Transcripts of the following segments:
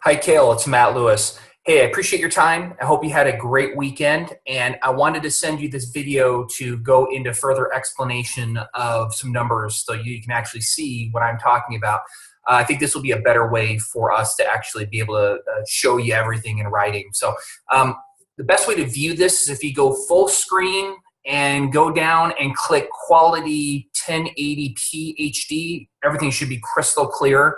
Hi, Kale. It's Matt Lewis. Hey, I appreciate your time. I hope you had a great weekend. And I wanted to send you this video to go into further explanation of some numbers so you can actually see what I'm talking about. I think this will be a better way for us to actually be able to show you everything in writing. So the best way to view this is if you go full screen and go down and click quality 1080p HD. Everything should be crystal clear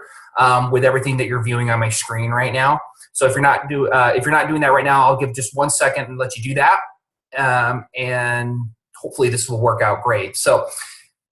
with everything that you're viewing on my screen right now. So if you're not doing that right now, I'll give just 1 second and let you do that, and hopefully this will work out great. So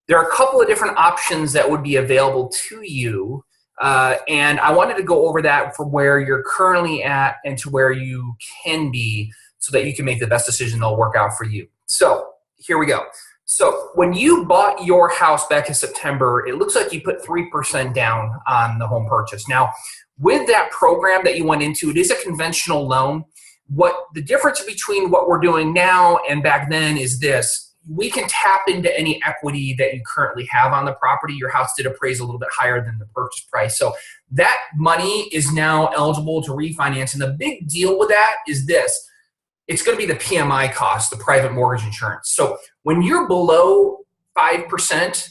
there are a couple of different options that would be available to you, and I wanted to go over that from where you're currently at and to where you can be, so that you can make the best decision that'll work out for you. So here we go. So when you bought your house back in September, it looks like you put 3% down on the home purchase. Now, with that program that you went into, it is a conventional loan. What the difference between what we're doing now and back then is this: we can tap into any equity that you currently have on the property. Your house did appraise a little bit higher than the purchase price. So that money is now eligible to refinance. And the big deal with that is this: it's going to be the PMI cost, the private mortgage insurance. So when you're below 5%,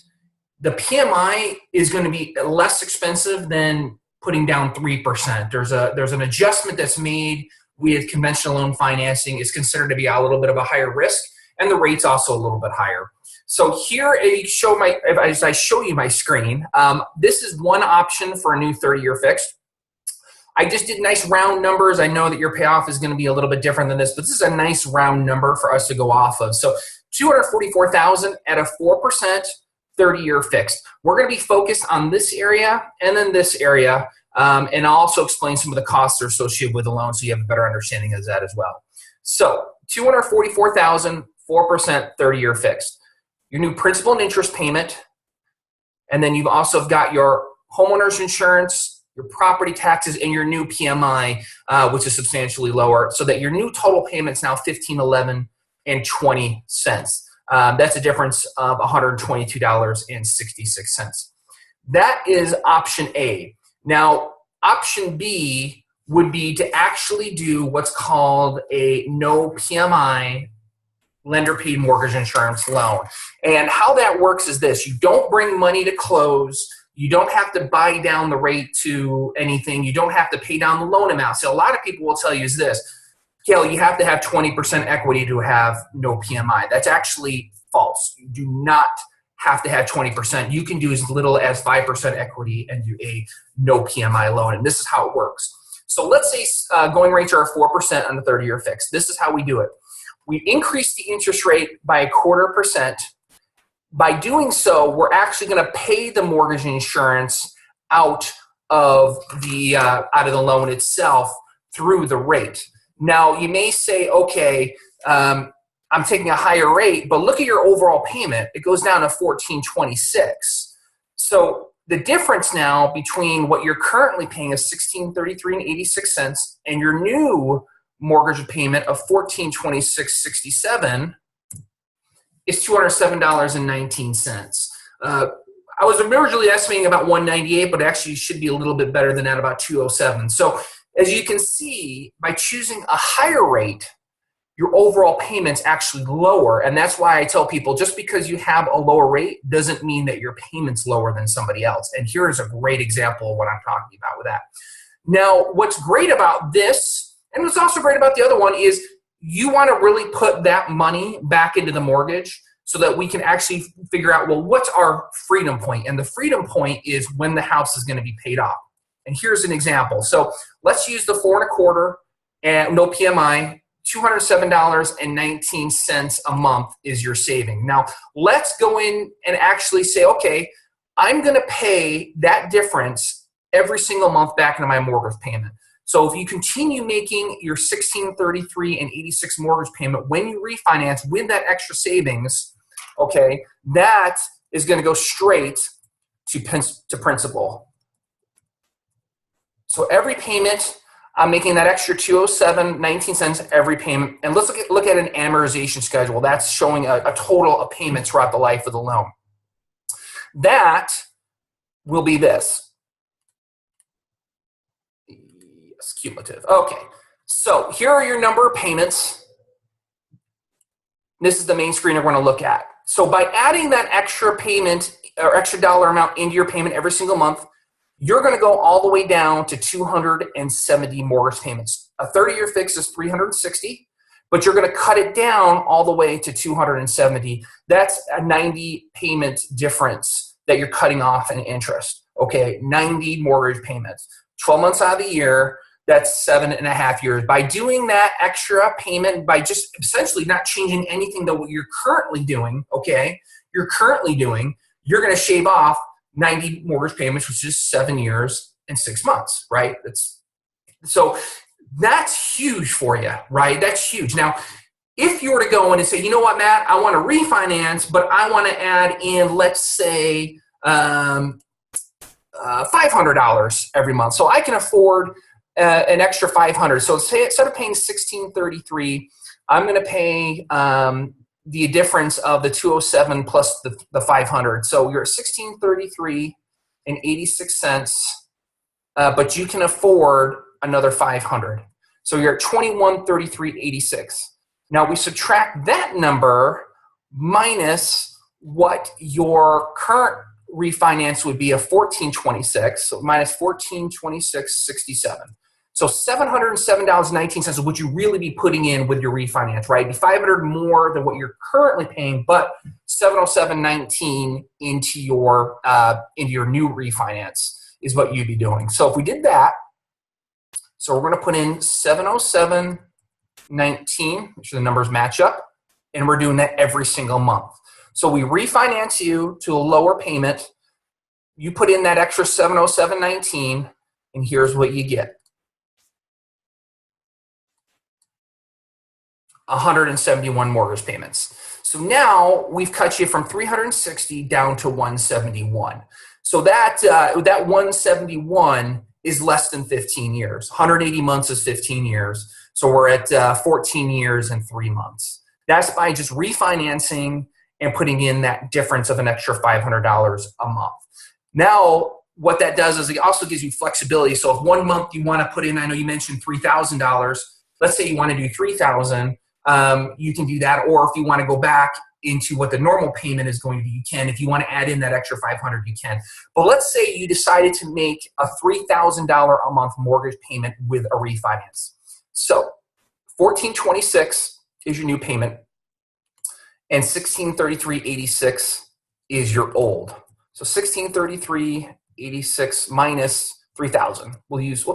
the PMI is going to be less expensive than putting down 3%. There's an adjustment that's made with conventional loan financing. It's considered to be a little bit of a higher risk, and the rate's also a little bit higher. So here, as I show you my screen, this is one option for a new 30-year fixed. I just did nice round numbers. I know that your payoff is going to be a little bit different than this, but this is a nice round number for us to go off of. So $244,000 at a 4% 30-year fixed. We're going to be focused on this area and then this area, and I'll also explain some of the costs that are associated with the loan so you have a better understanding of that as well. So $244,000, 4% 30-year fixed. Your new principal and interest payment, and then you've also got your homeowner's insurance, your property taxes, and your new PMI, which is substantially lower, so that your new total payment is now $1,511.20. That's a difference of $122.66. That is option A. Now, option B would be to actually do what's called a no PMI lender-paid mortgage insurance loan. And how that works is this: you don't bring money to close. You don't have to buy down the rate to anything. You don't have to pay down the loan amount. So a lot of people will tell you is this: Kale, you have to have 20% equity to have no PMI. That's actually false. You do not have to have 20%. You can do as little as 5% equity and do a no PMI loan. And this is how it works. So let's say going rates are 4% on the 30-year fix. This is how we do it. We increase the interest rate by 0.25%. By doing so, we're actually going to pay the mortgage insurance out of the loan itself through the rate. Now, you may say, okay, I'm taking a higher rate, but look at your overall payment. It goes down to $1,426. So the difference now between what you're currently paying is $1,633.86 and your new mortgage payment of $1,426.67 is $207.19. I was originally estimating about $198, but actually should be a little bit better than that, about $207. So as you can see, by choosing a higher rate, your overall payment's actually lower. And that's why I tell people, just because you have a lower rate doesn't mean that your payment's lower than somebody else. And here's a great example of what I'm talking about with that. Now, what's great about this, and what's also great about the other one, is you want to really put that money back into the mortgage so that we can actually figure out, well, what's our freedom point? And the freedom point is when the house is going to be paid off. And here's an example. So let's use the 4.25 and no PMI. $207.19 a month is your saving. Now, let's go in and actually say, okay, I'm going to pay that difference every single month back into my mortgage payment. So if you continue making your $1,633.86 mortgage payment when you refinance with that extra savings, okay, that is going to go straight to principal. So every payment, I'm making that extra $207.19 every payment. And let's look at an amortization schedule. That's showing a total of payments throughout the life of the loan. That will be this. It's cumulative. Okay. So here are your number of payments. This is the main screen we're going to look at. So by adding that extra payment or extra dollar amount into your payment every single month, you're going to go all the way down to 270 mortgage payments. A 30-year fix is 360, but you're going to cut it down all the way to 270. That's a 90 payment difference that you're cutting off in interest. Okay, 90 mortgage payments. 12 months out of the year, that's 7.5 years. By doing that extra payment, by just essentially not changing anything to what you're currently doing, okay, you're going to shave off 90 mortgage payments, which is 7 years and 6 months, right? So that's huge for you, right? That's huge. Now, if you were to go in and say, you know what, Matt, I want to refinance, but I want to add in, let's say, $500 every month. So I can afford an extra $500. So say instead of paying $1,633, I'm going to pay the difference of the $207 plus the $500. So you're at $1,633.86, but you can afford another $500. So you're at $2,133.86. Now we subtract that number minus what your current refinance would be of $1,426, so minus $1,426.67. So $707.19 is what you really be putting in with your refinance, right? It'd be $500 more than what you're currently paying, but $707.19 into your new refinance is what you'd be doing. So if we did that, so we're going to put in $707.19, make sure the numbers match up, and we're doing that every single month. So we refinance you to a lower payment. You put in that extra $707.19, and here's what you get. 171 mortgage payments. So now we've cut you from 360 down to 171. So that 171 is less than 15 years. 180 months is 15 years. So we're at 14 years and 3 months. That's by just refinancing and putting in that difference of an extra $500 a month. Now, what that does is it also gives you flexibility. So if 1 month you want to put in, I know you mentioned $3,000. Let's say you want to do $3,000. You can do that. Or if you want to go back into what the normal payment is going to be, you can. If you want to add in that extra $500, you can. But let's say you decided to make a $3,000 a month mortgage payment with a refinance. So $1,426 is your new payment, and $1,633.86 is your old. So $1,633.86 minus $3,000. We'll use,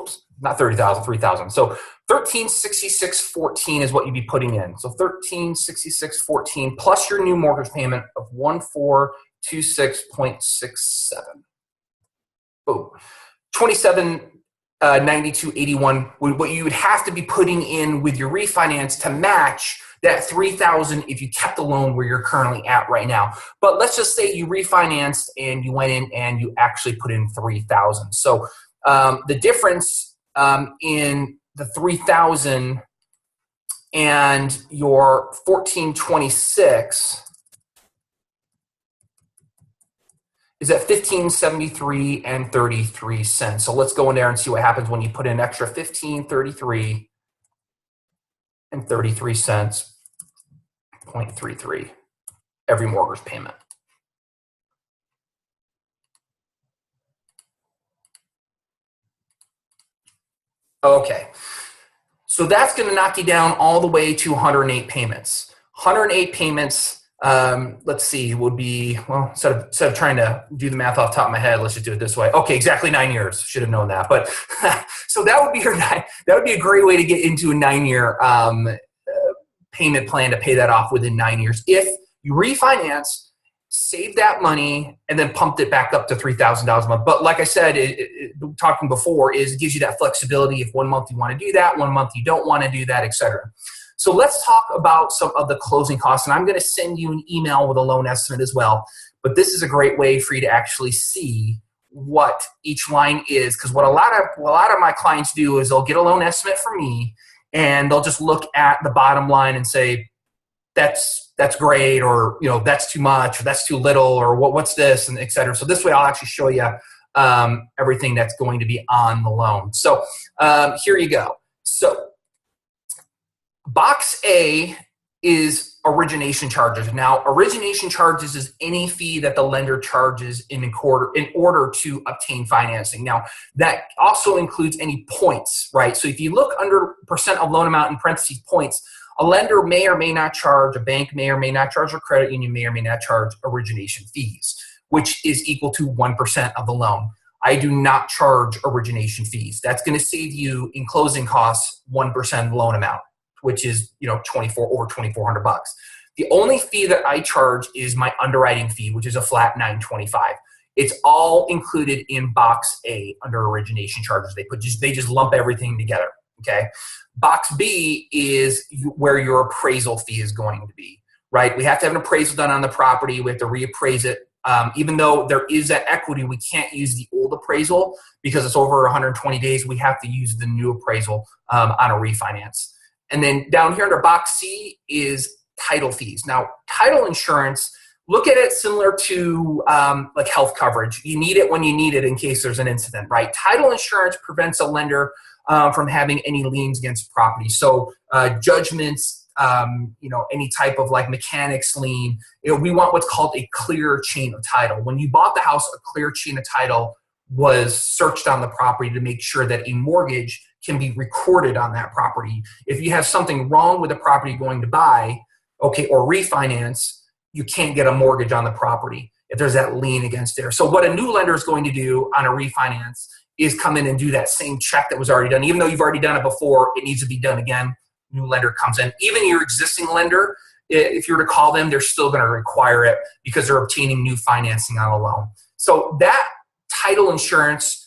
not $30,000, $3,000. So $1,366.14 is what you'd be putting in. So $1,366.14 plus your new mortgage payment of $1,426.67. Boom. $2,792.81. What you would have to be putting in with your refinance to match that $3,000 if you kept the loan where you're currently at right now. But let's just say you refinanced and you went in and you actually put in $3,000. So the difference in the $3,000 and your $1,426 is at $1,573.33. So let's go in there and see what happens when you put in an extra $1,533.33 every mortgage payment. Okay, so that's going to knock you down all the way to 108 payments. 108 payments, let's see, would be, well, instead of trying to do the math off the top of my head, let's just do it this way. Okay, exactly 9 years. Should have known that. But so that would be that would be a great way to get into a 9-year payment plan to pay that off within 9 years. If you refinance, save that money, and then pumped it back up to $3,000 a month. But like I said, talking before, it gives you that flexibility. If 1 month you want to do that, 1 month you don't want to do that, etc. So let's talk about some of the closing costs. And I'm going to send you an email with a loan estimate as well. But this is a great way for you to actually see what each line is. Because what a lot of my clients do is they'll get a loan estimate from me, and they'll just look at the bottom line and say, that's great, or that's too much, or that's too little, or what's this, and et cetera. So this way I'll actually show you everything that's going to be on the loan. So here you go. So box A is origination charges. Now, origination charges is any fee that the lender charges in order to obtain financing. Now, that also includes any points, right? So if you look under percent of loan amount in parentheses points, a lender may or may not charge, a bank may or may not charge, a credit union may or may not charge origination fees, which is equal to 1% of the loan. I do not charge origination fees. That's going to save you in closing costs 1% loan amount, which is over $2,400. The only fee that I charge is my underwriting fee, which is a flat $925. It's all included in box A under origination charges. They just lump everything together. Okay. Box B is where your appraisal fee is going to be, right? We have to have an appraisal done on the property. We have to reappraise it. Even though there is that equity, we can't use the old appraisal because it's over 120 days. We have to use the new appraisal on a refinance. And then down here under box C is title fees. Now, title insurance, look at it similar to like health coverage. You need it when you need it in case there's an incident, right? Title insurance prevents a lender from having any liens against property. So judgments, any type of like mechanics lien, we want what's called a clear chain of title. When you bought the house, a clear chain of title was searched on the property to make sure that a mortgage can be recorded on that property. If you have something wrong with the property you're going to buy, or refinance, you can't get a mortgage on the property if there's that lien against there. So what a new lender is going to do on a refinance is come in and do that same check that was already done. Even though you've already done it before, it needs to be done again. New lender comes in. Even your existing lender, if you were to call them, they're still going to require it because they're obtaining new financing on a loan. So that title insurance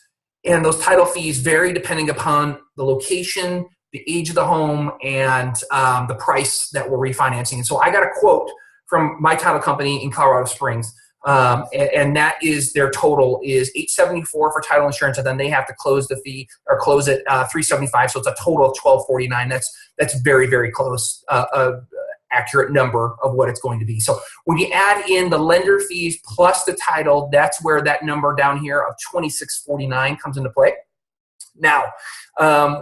and those title fees vary depending upon the location, the age of the home, and the price that we're refinancing. And so I got a quote from my title company in Colorado Springs. And that is their total is $874 for title insurance, and then they have to close the fee or close it $375. So it's a total of $1,249. That's very, very close, accurate number of what it's going to be. So when you add in the lender fees plus the title, that's where that number down here of $2,649 comes into play. Now,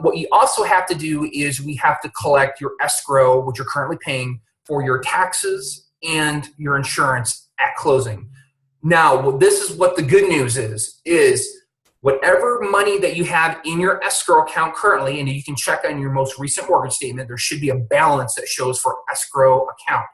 what you also have to do is we have to collect your escrow, which you're currently paying for your taxes and your insurance at closing. Now, this is what the good news is whatever money that you have in your escrow account currently, and you can check on your most recent mortgage statement, there should be a balance that shows for escrow account.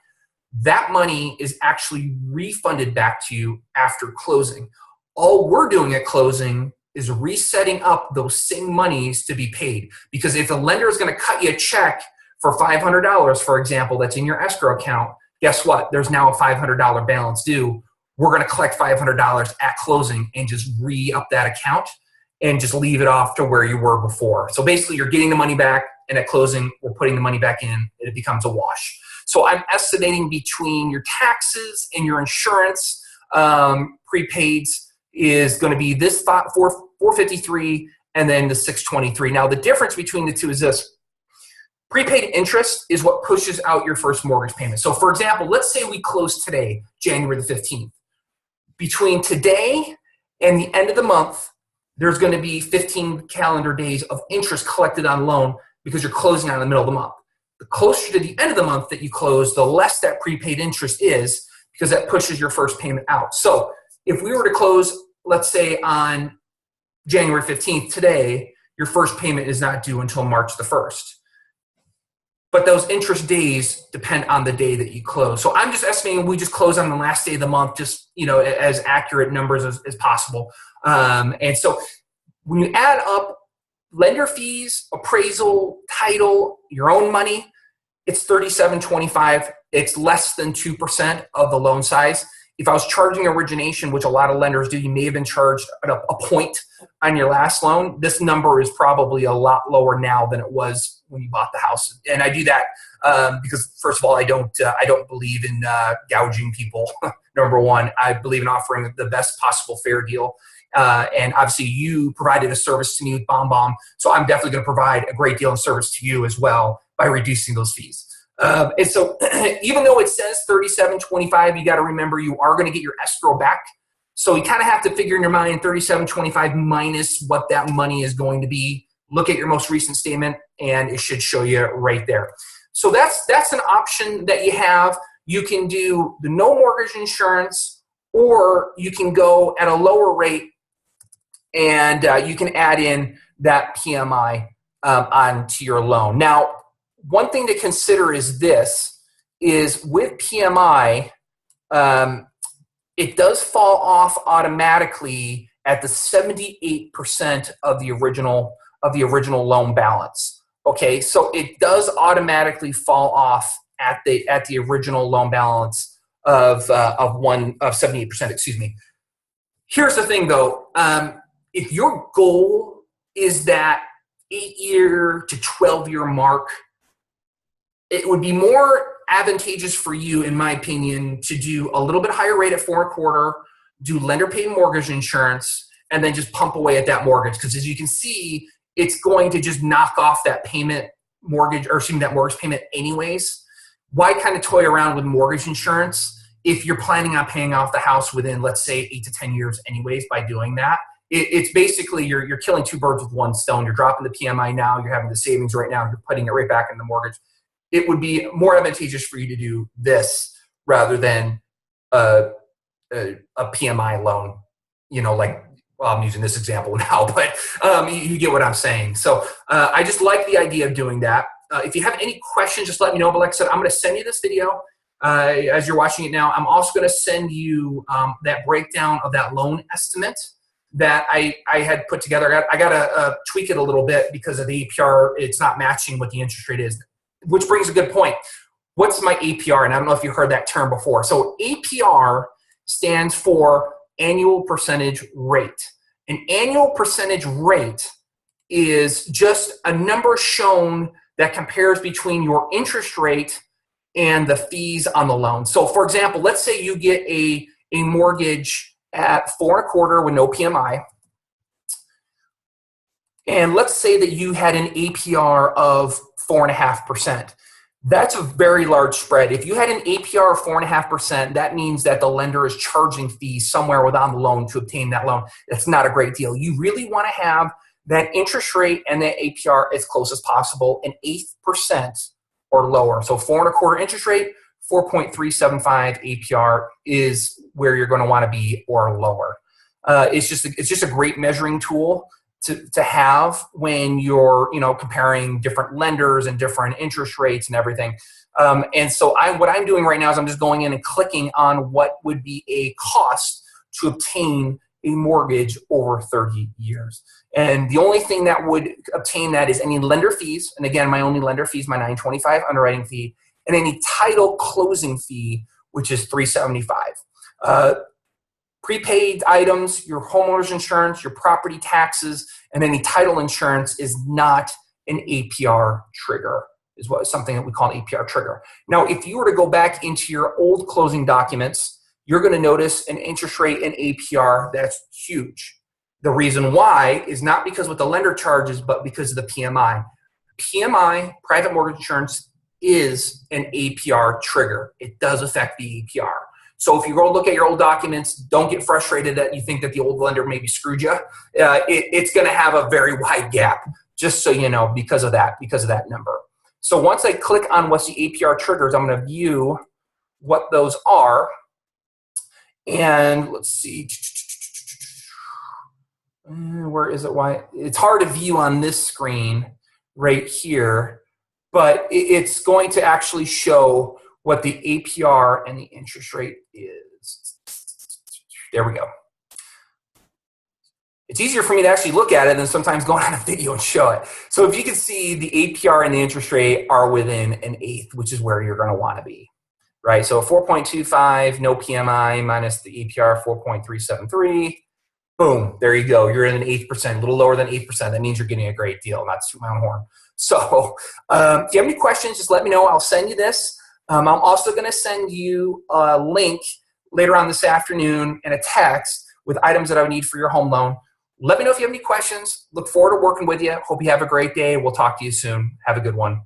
That money is actually refunded back to you after closing. All we're doing at closing is resetting up those same monies to be paid. Because if the lender is going to cut you a check for $500, for example, that's in your escrow account, guess what? There's now a $500 balance due. We're going to collect $500 at closing and just re-up that account and just leave it off to where you were before. So basically, you're getting the money back, and at closing, we're putting the money back in, and it becomes a wash. So I'm estimating between your taxes and your insurance prepaids is going to be this $453 and then the $623. Now, the difference between the two is this. Prepaid interest is what pushes out your first mortgage payment. So for example, let's say we close today, January the 15th. Between today and the end of the month, there's going to be 15 calendar days of interest collected on loan because you're closing out in the middle of the month. The closer to the end of the month that you close, the less that prepaid interest is because that pushes your first payment out. So if we were to close, let's say on January 15th today, your first payment is not due until March the 1st. But those interest days depend on the day that you close. So I'm just estimating we just close on the last day of the month, just as accurate numbers as possible. And so when you add up lender fees, appraisal, title, your own money, it's $37.25. It's less than 2% of the loan size. If I was charging origination, which a lot of lenders do, you may have been charged at a point on your last loan. This number is probably a lot lower now than it was when you bought the house. And I do that because, first of all, I don't believe in gouging people. Number one, I believe in offering the best possible fair deal. And obviously, you provided a service to me with BombBomb, so I'm definitely going to provide a great deal of service to you as well by reducing those fees. And so even though it says $37.25, you got to remember you are going to get your escrow back So you kind of have to figure in your mind 3725 minus what that money is going to be. Look at your most recent statement, and it should show you right there. So that's an option that you have. You can do the no mortgage insurance, or you can go at a lower rate, and you can add in that PMI onto your loan. Now, one thing to consider is this, is with PMI, it does fall off automatically at the 78% of the original loan balance. Okay, so it does automatically fall off at the original loan balance of 78%. Excuse me. Here's the thing, though. If your goal is that 8-year to 12-year mark, it would be more advantageous for you, in my opinion, to do a little bit higher rate at 4.25, do lender paid mortgage insurance, and then just pump away at that mortgage. Because as you can see, it's going to just knock off that mortgage payment anyways. Why kind of toy around with mortgage insurance if you're planning on paying off the house within, let's say, 8 to 10 years anyways by doing that? It's basically you're killing two birds with one stone. You're dropping the PMI now, you're having the savings right now, you're putting it right back in the mortgage. It would be more advantageous for you to do this rather than a PMI loan. Well, I'm using this example now, but you get what I'm saying. So I just like the idea of doing that. If you have any questions, just let me know. But like I said, I'm going to send you this video as you're watching it now. I'm also going to send you that breakdown of that loan estimate that I had put together. I got to tweak it a little bit because of the APR. It's not matching what the interest rate is, which brings a good point. What's my APR? And I don't know if you heard that term before. So APR stands for annual percentage rate. An annual percentage rate is just a number shown that compares between your interest rate and the fees on the loan. So for example, let's say you get a mortgage at 4.25 with no PMI. And let's say that you had an APR of 4.5%. That's a very large spread. If you had an APR of 4.5%, that means that the lender is charging fees somewhere within the loan to obtain that loan. That's not a great deal. You really want to have that interest rate and that APR as close as possible, an 8% or lower. So 4.25 interest rate, 4.375 APR is where you're going to want to be, or lower. It's just a great measuring tool to have when you're comparing different lenders and different interest rates and everything. And so what I'm doing right now is I'm just going in and clicking on what would be a cost to obtain a mortgage over 30 years. And the only thing that would obtain that is any lender fees. And again, my only lender fee is my $925 underwriting fee, and any title closing fee, which is $375. Prepaid items, your homeowner's insurance, your property taxes, and any title insurance is not an APR trigger, is something that we call an APR trigger. Now, if you were to go back into your old closing documents, you're going to notice an interest rate and APR that's huge. The reason why is not because what the lender charges, but because of the PMI. PMI, private mortgage insurance, is an APR trigger. It does affect the APR. So if you go look at your old documents, don't get frustrated that you think that the old lender maybe screwed you. It's going to have a very wide gap, just so you know, because of that number. So once I click on what's the APR triggers, I'm going to view what those are. And let's see. Where is it? Why? It's hard to view on this screen right here, but it's going to actually show what the APR and the interest rate is. There we go. It's easier for me to actually look at it than sometimes going on a video and show it. So if you can see, the APR and the interest rate are within an eighth, which is where you're going to want to be, right? So 4.25, no PMI, minus the APR 4.373. Boom, there you go. You're in an 8%, a little lower than 8%. That means you're getting a great deal, not to toot my own horn. So if you have any questions, just let me know. I'll send you this. I'm also going to send you a link later on this afternoon and a text with items that I would need for your home loan. Let me know if you have any questions. Look forward to working with you. Hope you have a great day. We'll talk to you soon. Have a good one.